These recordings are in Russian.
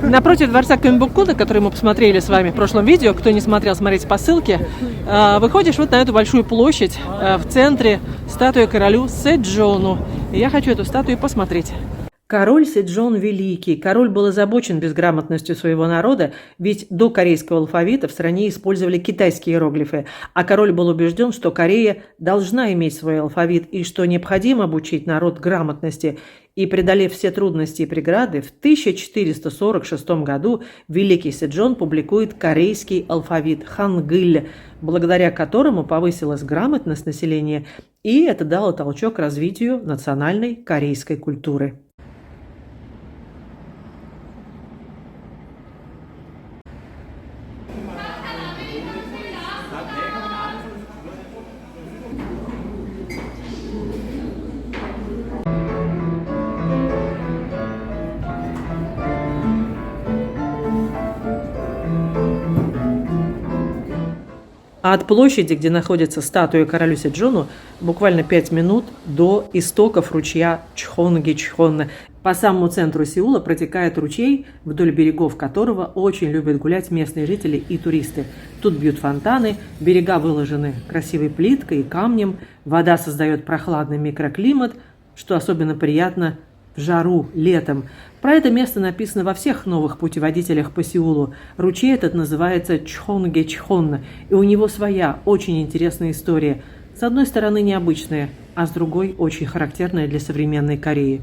Напротив дворца Кёнбоккуна, который мы посмотрели с вами в прошлом видео, кто не смотрел, смотрите по ссылке, выходишь вот на эту большую площадь, в центре статуя королю Сэджону. И я хочу эту статую посмотреть. Король Сэджон Великий. Король был озабочен безграмотностью своего народа, ведь до корейского алфавита в стране использовали китайские иероглифы, а король был убежден, что Корея должна иметь свой алфавит и что необходимо обучить народ грамотности. И, преодолев все трудности и преграды, в 1446 году Великий Сэджон публикует корейский алфавит Хангыль, благодаря которому повысилась грамотность населения, и это дало толчок развитию национальной корейской культуры. А от площади, где находится статуя королю Сэджону, буквально 5 минут до истоков ручья Чхонгичхон. По самому центру Сеула протекает ручей, вдоль берегов которого очень любят гулять местные жители и туристы. Тут бьют фонтаны, берега выложены красивой плиткой и камнем, вода создает прохладный микроклимат, что особенно приятно в жару летом. Про это место написано во всех новых путеводителях по Сеулу. Ручей этот называется Чхонгичхон, и у него своя очень интересная история. С одной стороны необычная, а с другой очень характерная для современной Кореи.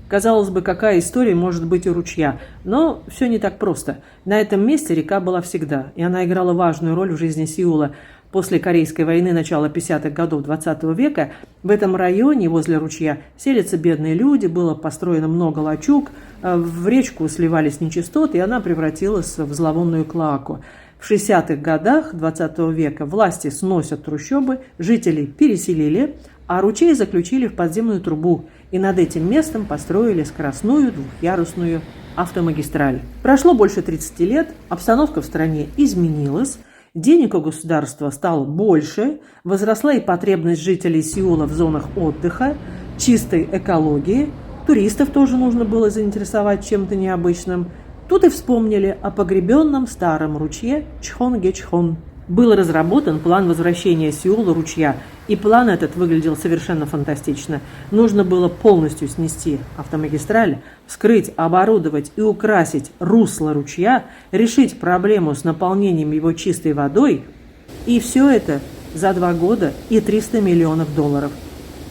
Казалось бы, какая история может быть у ручья, но все не так просто. На этом месте река была всегда, и она играла важную роль в жизни Сеула. После Корейской войны начала 50-х годов 20 века в этом районе возле ручья селятся бедные люди, было построено много лачуг, в речку сливались нечистоты, и она превратилась в зловонную клоаку. В 60-х годах 20 века власти сносят трущобы, жителей переселили, а ручей заключили в подземную трубу, и над этим местом построили скоростную двухъярусную автомагистраль. Прошло больше 30 лет, обстановка в стране изменилась, денег у государства стало больше, возросла и потребность жителей Сеула в зонах отдыха, чистой экологии, туристов тоже нужно было заинтересовать чем-то необычным. Тут и вспомнили о погребенном старом ручье Чхонгичхон. Был разработан план возвращения Сеула ручья, и план этот выглядел совершенно фантастично. Нужно было полностью снести автомагистраль, вскрыть, оборудовать и украсить русло ручья, решить проблему с наполнением его чистой водой, и все это за 2 года и 300 миллионов долларов.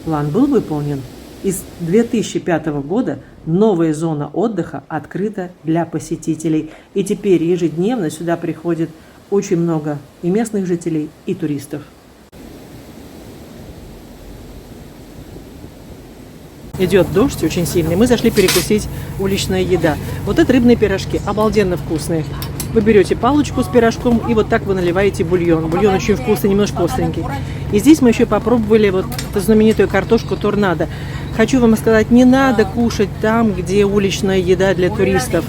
План был выполнен, и с 2005 года новая зона отдыха открыта для посетителей, и теперь ежедневно сюда приходит очень много и местных жителей, и туристов. Идет дождь очень сильный. Мы зашли перекусить уличная еда. Вот это рыбные пирожки, обалденно вкусные. Вы берете палочку с пирожком и вот так вы наливаете бульон. Бульон очень вкусный, немножко остренький. И здесь мы еще попробовали вот эту знаменитую картошку торнадо. Хочу вам сказать, не надо кушать там, где уличная еда для туристов.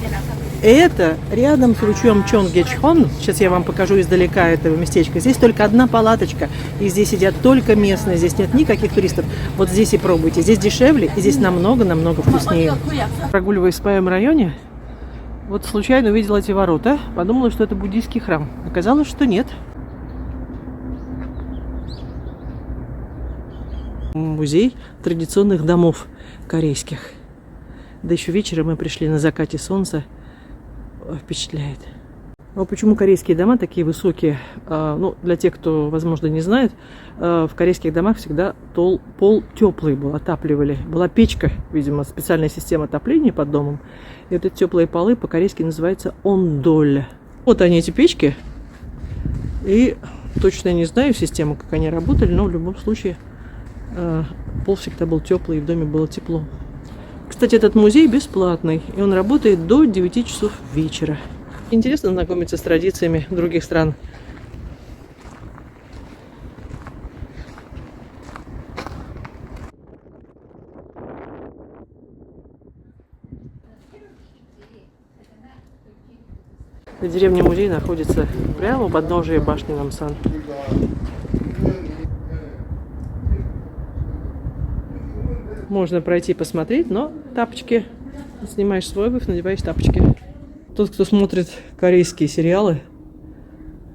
Это рядом с ручьем Чонгичхон. Сейчас я вам покажу издалека этого местечка. Здесь только одна палаточка, и здесь сидят только местные. Здесь нет никаких туристов. Вот здесь и пробуйте. Здесь дешевле, и здесь намного-намного вкуснее. Прогуливаясь в своем районе, вот случайно увидела эти ворота. Подумала, что это буддийский храм. Оказалось, что нет. Музей традиционных домов корейских. Да еще вечером мы пришли на закате солнца. Впечатляет. А почему корейские дома такие высокие? Ну, для тех, кто, возможно, не знает, в корейских домах всегда пол теплый был, отапливали. Была печка, видимо, специальная система отопления под домом. И вот эти теплые полы по-корейски называются ондоль. Вот они, эти печки. И точно не знаю систему, как они работали, но в любом случае пол всегда был теплый, и в доме было тепло. Кстати, этот музей бесплатный, и он работает до 9 часов вечера. Интересно знакомиться с традициями других стран. Деревня-музей находится прямо у подножия башни Намсан. Можно пройти посмотреть, но тапочки Снимаешь свой обувь, надеваешь тапочки. Тот, кто смотрит корейские сериалы,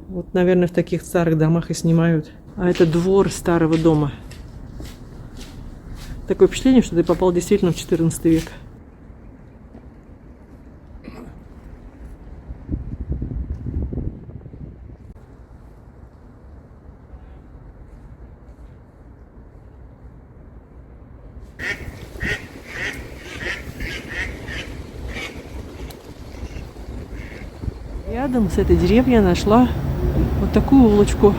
вот, наверное, в таких старых домах и снимают. А это двор старого дома. Такое впечатление, что ты попал действительно в 14 век. Рядом с этой деревней я нашла вот такую улочку.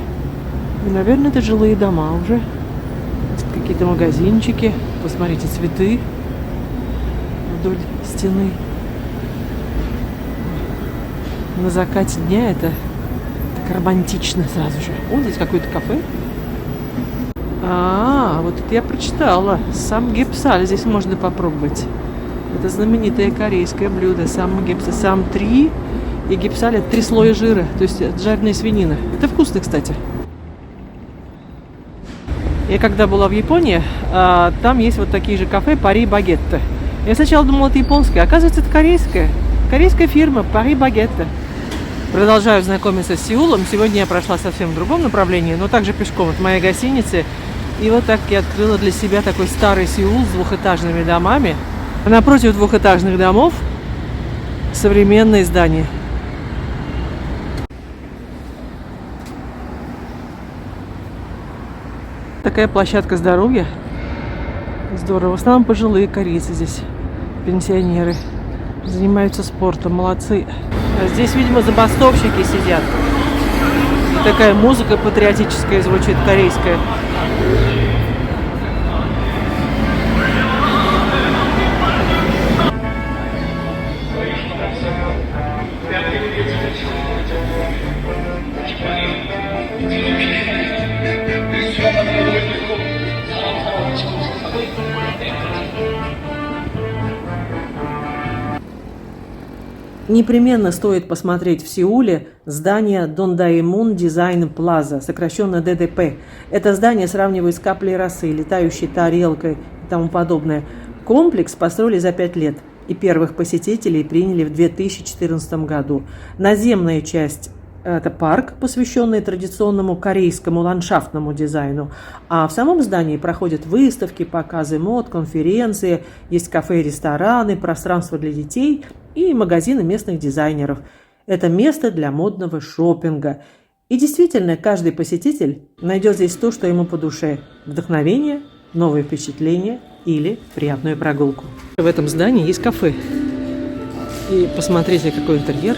И, наверное, это жилые дома уже. Какие-то магазинчики. Посмотрите, цветы вдоль стены. На закате дня это так романтично сразу же. О, здесь какое-то кафе. Вот это я прочитала. Самгепсаль здесь можно попробовать. Это знаменитое корейское блюдо. Самгепсаль. Сам 3 и гепсаль — это 3 слоя жира. То есть жареная свинина. Это вкусно, кстати. Я когда была в Японии, там есть вот такие же кафе Пари Багетта. Я сначала думала, это японское, оказывается, это корейское. Корейская фирма Пари Багетта. Продолжаю знакомиться с Сеулом. Сегодня я прошла совсем в другом направлении, но также пешком от моей гостиницы. И вот так я открыла для себя такой старый Сеул с двухэтажными домами. А напротив двухэтажных домов современные здания. Такая площадка здоровья. Здорово. В основном пожилые корейцы здесь, пенсионеры, занимаются спортом, молодцы. А здесь, видимо, забастовщики сидят. Такая музыка патриотическая звучит, корейская. Непременно стоит посмотреть в Сеуле здание Дондаэмун Дизайн Плаза, сокращенно ДДП. Это здание сравнивают с каплей росы, летающей тарелкой и тому подобное. Комплекс построили за 5 лет, и первых посетителей приняли в 2014 году. Наземная часть – это парк, посвященный традиционному корейскому ландшафтному дизайну. А в самом здании проходят выставки, показы мод, конференции, есть кафе и рестораны, пространство для детей – и магазины местных дизайнеров. Это место для модного шопинга. И действительно, каждый посетитель найдет здесь то, что ему по душе. Вдохновение, новые впечатления или приятную прогулку. В этом здании есть кафе. И посмотрите, какой интерьер.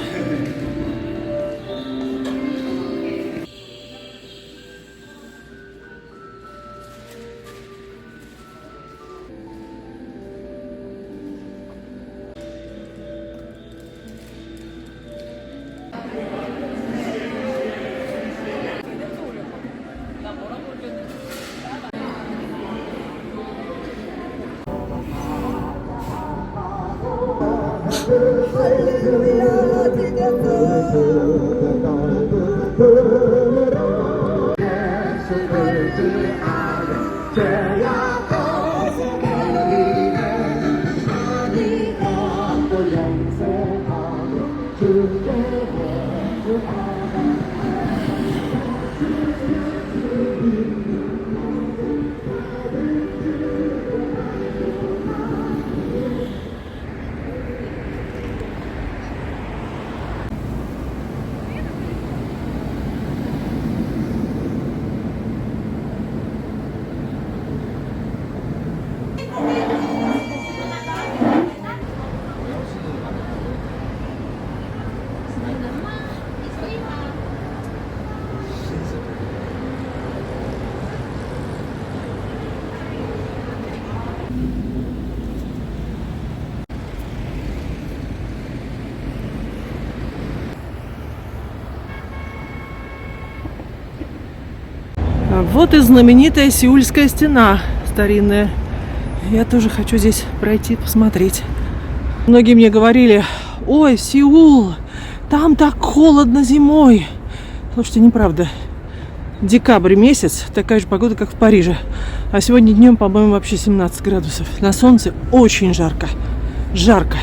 Вот и знаменитая Сеульская стена старинная. Я тоже хочу здесь пройти, посмотреть. Многие мне говорили: ой, Сеул, там так холодно зимой. Слушайте, неправда. Декабрь месяц, такая же погода, как в Париже. А сегодня днем, по-моему, вообще 17 градусов. На солнце очень жарко. жарко.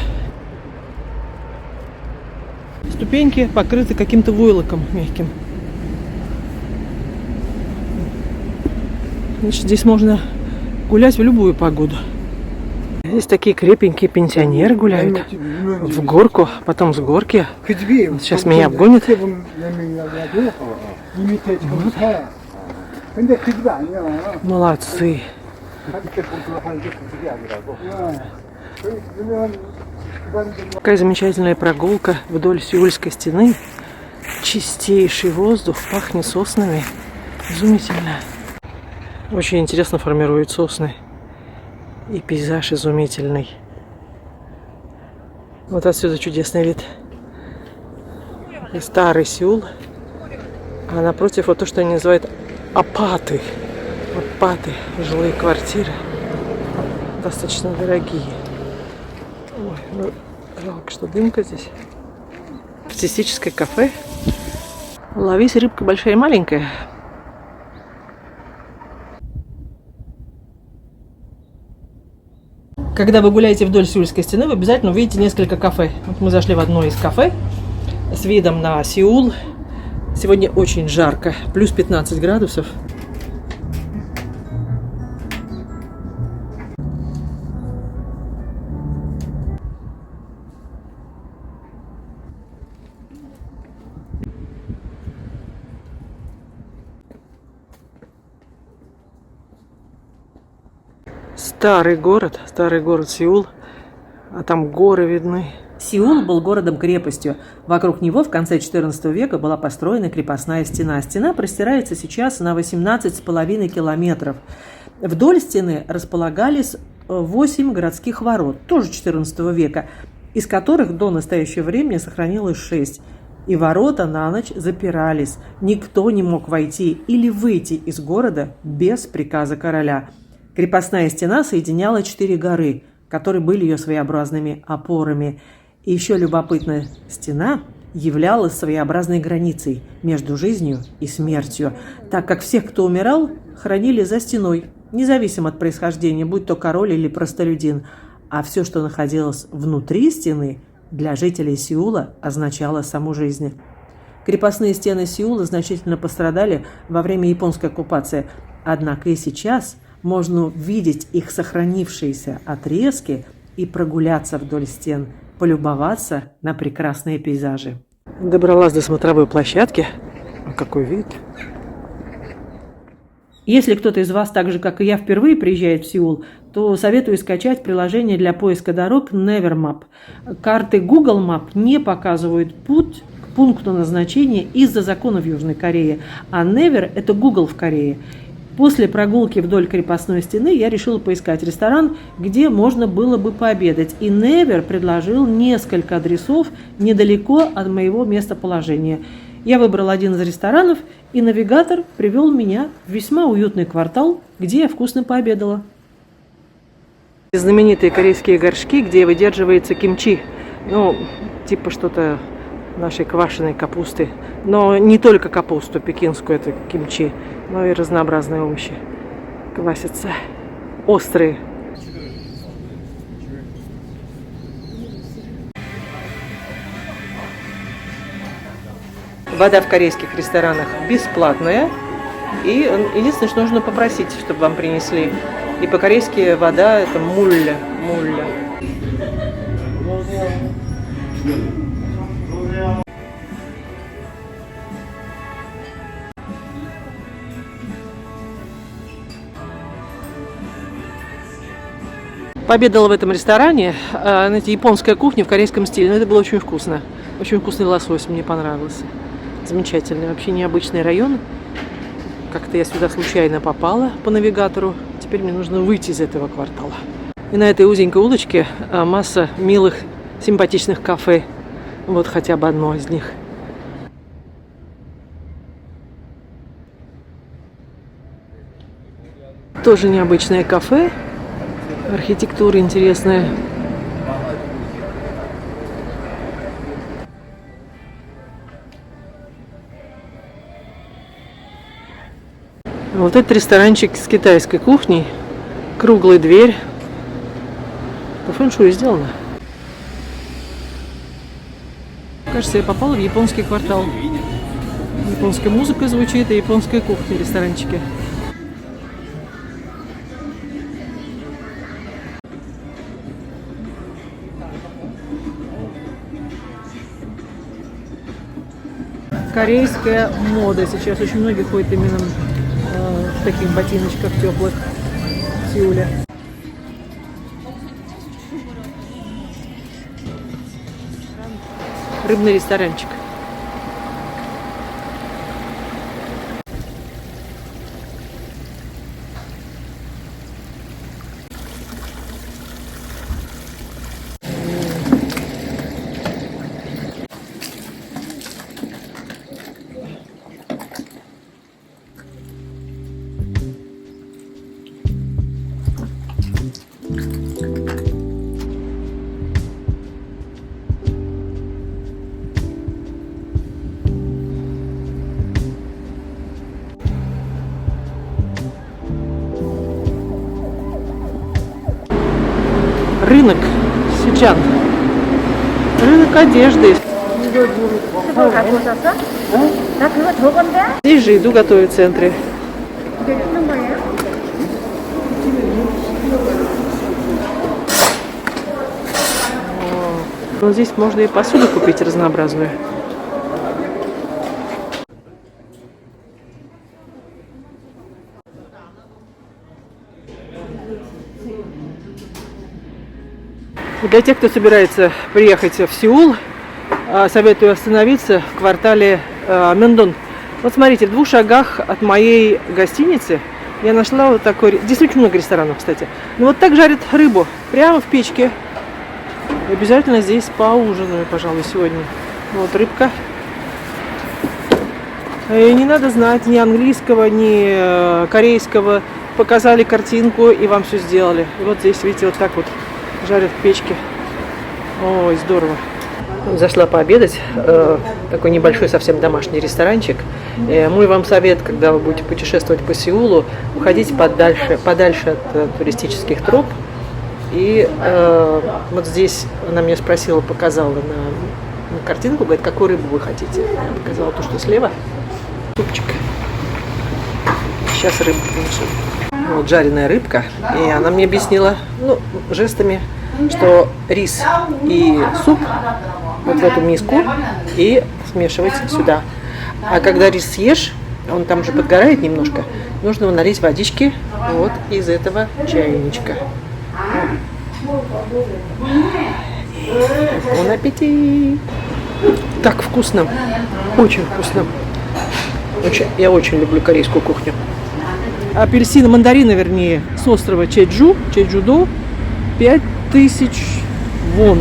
Ступеньки покрыты каким-то войлоком мягким. Значит, здесь можно гулять в любую погоду. Здесь такие крепенькие пенсионеры гуляют в горку, потом с горки. Сейчас меня обгонят. Молодцы. Какая замечательная прогулка вдоль Сеульской стены. Чистейший воздух, пахнет соснами. Изумительно. Очень интересно формируют сосны. И пейзаж изумительный. Вот отсюда чудесный вид. И старый Сеул. А напротив вот то, что они называют апаты. Апаты. Жилые квартиры. Достаточно дорогие. Ой, ну, жалко, что дымка здесь. Артистическое кафе. Ловись, рыбка большая и маленькая. Когда вы гуляете вдоль Сеульской стены, вы обязательно увидите несколько кафе. Вот мы зашли в одно из кафе с видом на Сеул. Сегодня очень жарко, плюс 15 градусов. Старый город Сеул, а там горы видны. Сеул был городом-крепостью. Вокруг него в конце XIV века была построена крепостная стена. Стена простирается сейчас на 18,5 километров. Вдоль стены располагались 8 городских ворот, тоже XIV века, из которых до настоящего времени сохранилось 6. И ворота на ночь запирались. Никто не мог войти или выйти из города без приказа короля. Крепостная стена соединяла 4 горы, которые были ее своеобразными опорами. И еще любопытная стена являлась своеобразной границей между жизнью и смертью, так как всех, кто умирал, хоронили за стеной, независимо от происхождения, будь то король или простолюдин. А все, что находилось внутри стены, для жителей Сеула означало саму жизнь. Крепостные стены Сеула значительно пострадали во время японской оккупации, однако и сейчас можно видеть их сохранившиеся отрезки и прогуляться вдоль стен, полюбоваться на прекрасные пейзажи. Добралась до смотровой площадки. Какой вид! Если кто-то из вас, так же как и я, впервые приезжает в Сеул, то советую скачать приложение для поиска дорог Nevermap. Карты Google Map не показывают путь к пункту назначения из-за законов Южной Кореи, а Never – это Google в Корее. После прогулки вдоль крепостной стены я решила поискать ресторан, где можно было бы пообедать. И Never предложил несколько адресов недалеко от моего местоположения. Я выбрал один из ресторанов, и навигатор привел меня в весьма уютный квартал, где я вкусно пообедала. Знаменитые корейские горшки, где выдерживается кимчи. Ну, типа что-то нашей квашеной капусты. Но не только капусту пекинскую, это кимчи, но и разнообразные овощи квасятся. Острые. Вода в корейских ресторанах бесплатная. И единственное, что нужно попросить, чтобы вам принесли. И по-корейски вода это мулля. Мулля. Пообедала в этом ресторане, знаете, японская кухня в корейском стиле, но это было очень вкусно. Очень вкусный лосось, мне понравился. Замечательный, вообще необычный район. Как-то я сюда случайно попала по навигатору. Теперь мне нужно выйти из этого квартала. И на этой узенькой улочке масса милых, симпатичных кафе. Вот хотя бы одно из них. Тоже необычное кафе. Архитектура интересная. Вот этот ресторанчик с китайской кухней. Круглая дверь. По фэншую сделано. Кажется, я попала в японский квартал. Японская музыка звучит и японская кухня в ресторанчике. Корейская мода. Сейчас очень многие ходят именно в таких ботиночках теплых в Сеуле. Рыбный ресторанчик. Рынок Сичан. Рынок одежды. Здесь же еду готовят в центре. Но здесь можно и посуду купить разнообразную. Для тех, кто собирается приехать в Сеул, советую остановиться в квартале Мёндон. Вот смотрите, в 2 шагах от моей гостиницы я нашла вот такой... Здесь очень много ресторанов, кстати. Но вот так жарят рыбу, прямо в печке. И обязательно здесь поужинаю, пожалуй, сегодня. Вот рыбка. И не надо знать ни английского, ни корейского. Показали картинку и вам все сделали. И вот здесь, видите, вот так вот жарят в печке. Ой, здорово. Зашла пообедать. Такой небольшой, совсем домашний ресторанчик. Мой вам совет, когда вы будете путешествовать по Сеулу, уходите подальше от туристических троп. И вот здесь она меня спросила, показала на картинку, говорит, какую рыбу вы хотите. Я показала то, что слева. Супчик. Сейчас рыбу принесу. Вот жареная рыбка. И она мне объяснила, жестами, что рис и суп вот в эту миску и смешивать сюда. А когда рис съешь, он там же подгорает немножко, нужно налить водички вот из этого чайничка. Бон аппетит! Так вкусно, очень вкусно. Я очень люблю корейскую кухню. Апельсины, мандарины, вернее, с острова Чеджудо, 5000 вон.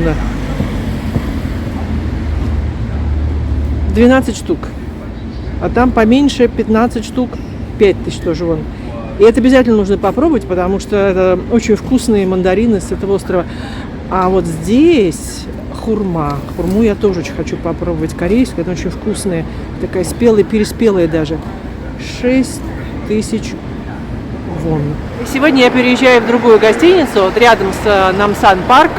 12 штук. А там поменьше 15 штук, 5000 тоже вон. И это обязательно нужно попробовать, потому что это очень вкусные мандарины с этого острова. А вот здесь хурма. Хурму я тоже очень хочу попробовать, корейскую. Это очень вкусная. Такая спелая, переспелая даже. 6000 вон. Сегодня я переезжаю в другую гостиницу, вот рядом с Намсан Парк.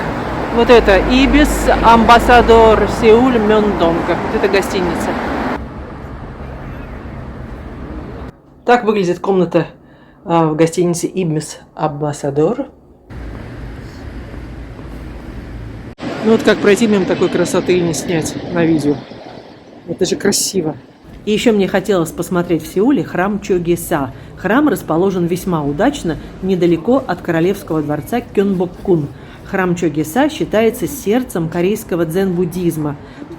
Вот это Ибис Амбассадор Сеуль Мёндонг. Вот это гостиница. Так выглядит комната в гостинице Ибис Амбассадор. Ну вот как пройти мимо такой красоты и не снять на видео. Это же красиво. И еще мне хотелось посмотреть в Сеуле храм Чогеса. Храм расположен весьма удачно, недалеко от королевского дворца Кёнбоккун. Храм Чогеса считается сердцем корейского дзен-буддизма.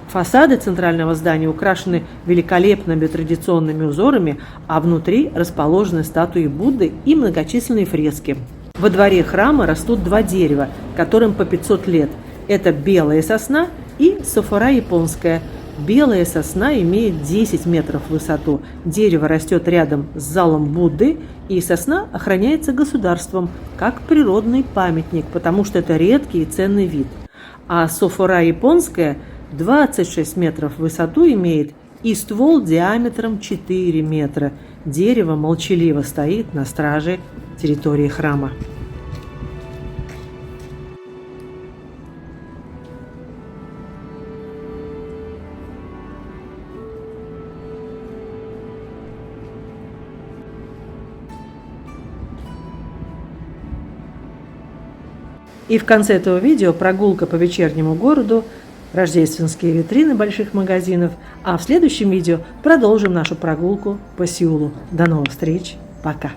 Фасады центрального здания украшены великолепными традиционными узорами, а внутри расположены статуи Будды и многочисленные фрески. Во дворе храма растут 2 дерева, которым по 500 лет. Это белая сосна и софора японская. Белая сосна имеет 10 метров в высоту. Дерево растет рядом с залом Будды, и сосна охраняется государством как природный памятник, потому что это редкий и ценный вид. А софора японская 26 метров в высоту имеет и ствол диаметром 4 метра. Дерево молчаливо стоит на страже территории храма. И в конце этого видео прогулка по вечернему городу, рождественские витрины больших магазинов, а в следующем видео продолжим нашу прогулку по Сеулу. До новых встреч, пока!